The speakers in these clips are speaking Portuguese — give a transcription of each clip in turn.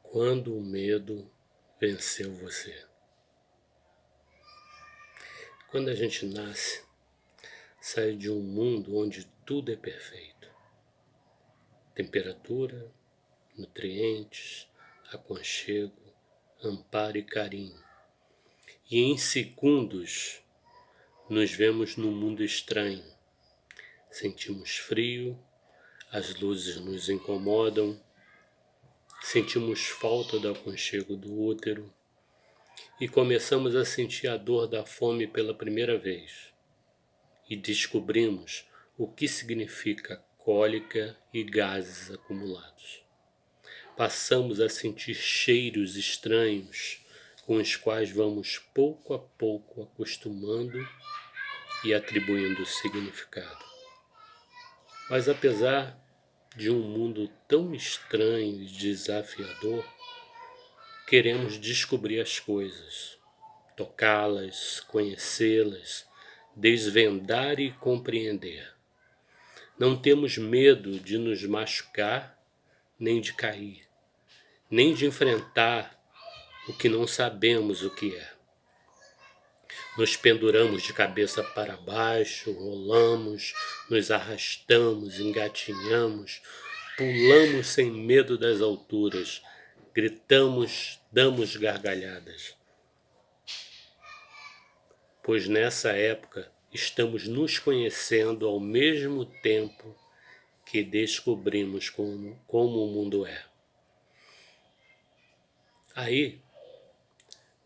Quando o medo venceu você. Quando a gente nasce, sai de um mundo onde tudo é perfeito. Temperatura, nutrientes, aconchego, amparo e carinho. E em segundos nos vemos num mundo estranho. Sentimos frio, as luzes nos incomodam, sentimos falta do aconchego do útero e começamos a sentir a dor da fome pela primeira vez. E descobrimos o que significa cólica e gases acumulados. Passamos a sentir cheiros estranhos com os quais vamos pouco a pouco acostumando e atribuindo significado. Mas apesar de um mundo tão estranho e desafiador, queremos descobrir as coisas, tocá-las, conhecê-las, desvendar e compreender. Não temos medo de nos machucar, nem de cair, nem de enfrentar o que não sabemos o que é. Nos penduramos de cabeça para baixo, rolamos, nos arrastamos, engatinhamos, pulamos sem medo das alturas, gritamos, damos gargalhadas. Pois nessa época estamos nos conhecendo ao mesmo tempo que descobrimos como o mundo é. Aí,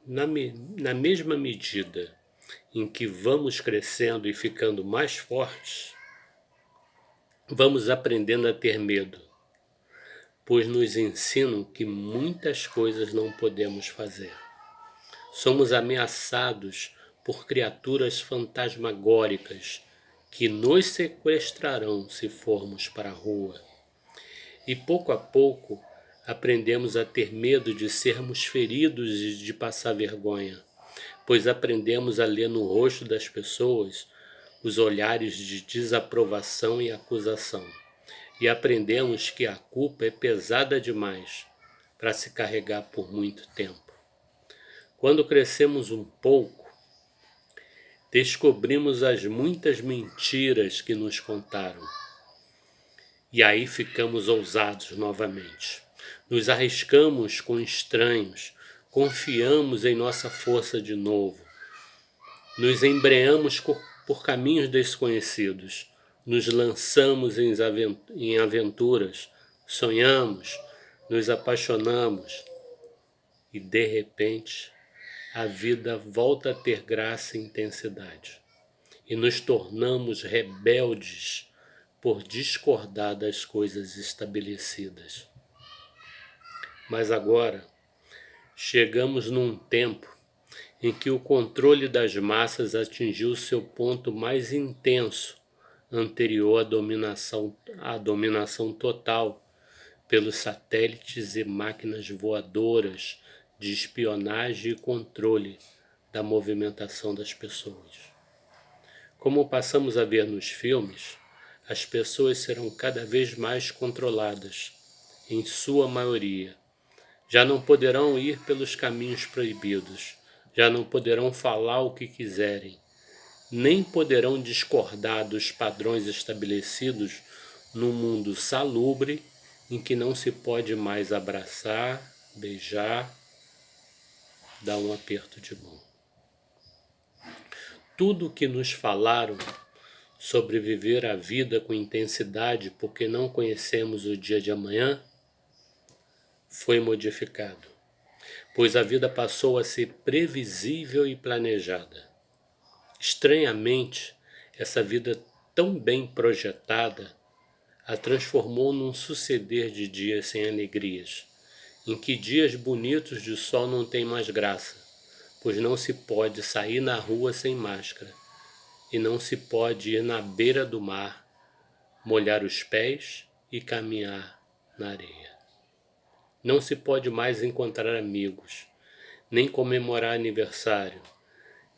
na mesma medida em que vamos crescendo e ficando mais fortes, vamos aprendendo a ter medo, pois nos ensinam que muitas coisas não podemos fazer. Somos ameaçados por criaturas fantasmagóricas que nos sequestrarão se formos para a rua. E pouco a pouco aprendemos a ter medo de sermos feridos e de passar vergonha, pois aprendemos a ler no rosto das pessoas os olhares de desaprovação e acusação. E aprendemos que a culpa é pesada demais para se carregar por muito tempo. Quando crescemos um pouco, descobrimos as muitas mentiras que nos contaram. E aí ficamos ousados novamente. Nos arriscamos com estranhos, confiamos em nossa força de novo. Nos embreamos por caminhos desconhecidos. Nos lançamos em aventuras, sonhamos, nos apaixonamos. E de repente, a vida volta a ter graça e intensidade. E nos tornamos rebeldes por discordar das coisas estabelecidas. Mas agora, chegamos num tempo em que o controle das massas atingiu seu ponto mais intenso, anterior à dominação total pelos satélites e máquinas voadoras de espionagem e controle da movimentação das pessoas. Como passamos a ver nos filmes, as pessoas serão cada vez mais controladas, em sua maioria. Já não poderão ir pelos caminhos proibidos, já não poderão falar o que quiserem, nem poderão discordar dos padrões estabelecidos num mundo salubre em que não se pode mais abraçar, beijar, dar um aperto de mão. Tudo o que nos falaram sobre viver a vida com intensidade porque não conhecemos o dia de amanhã foi modificado, pois a vida passou a ser previsível e planejada. Estranhamente, essa vida tão bem projetada a transformou num suceder de dias sem alegrias, em que dias bonitos de sol não têm mais graça, pois não se pode sair na rua sem máscara, e não se pode ir na beira do mar, molhar os pés e caminhar na areia. Não se pode mais encontrar amigos, nem comemorar aniversário,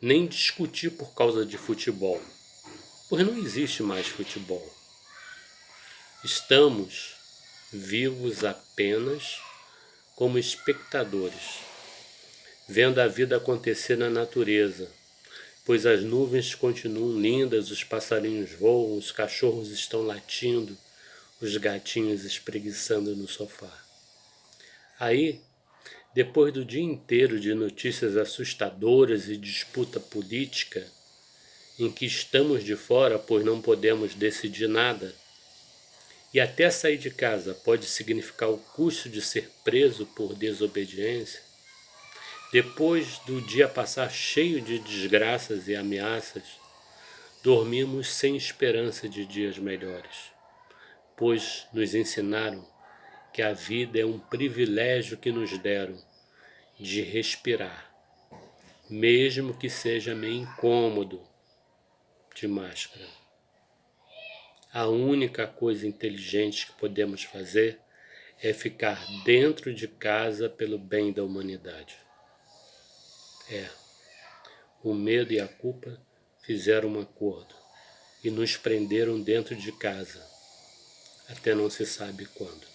nem discutir por causa de futebol, pois não existe mais futebol. Estamos vivos apenas como espectadores, vendo a vida acontecer na natureza, pois as nuvens continuam lindas, os passarinhos voam, os cachorros estão latindo, os gatinhos espreguiçando no sofá. Aí, depois do dia inteiro de notícias assustadoras e disputa política, em que estamos de fora, pois não podemos decidir nada, e até sair de casa pode significar o custo de ser preso por desobediência, depois do dia passar cheio de desgraças e ameaças, dormimos sem esperança de dias melhores, pois nos ensinaram que a vida é um privilégio que nos deram de respirar, mesmo que seja meio incômodo de máscara. A única coisa inteligente que podemos fazer é ficar dentro de casa pelo bem da humanidade. O medo e a culpa fizeram um acordo e nos prenderam dentro de casa, até não se sabe quando.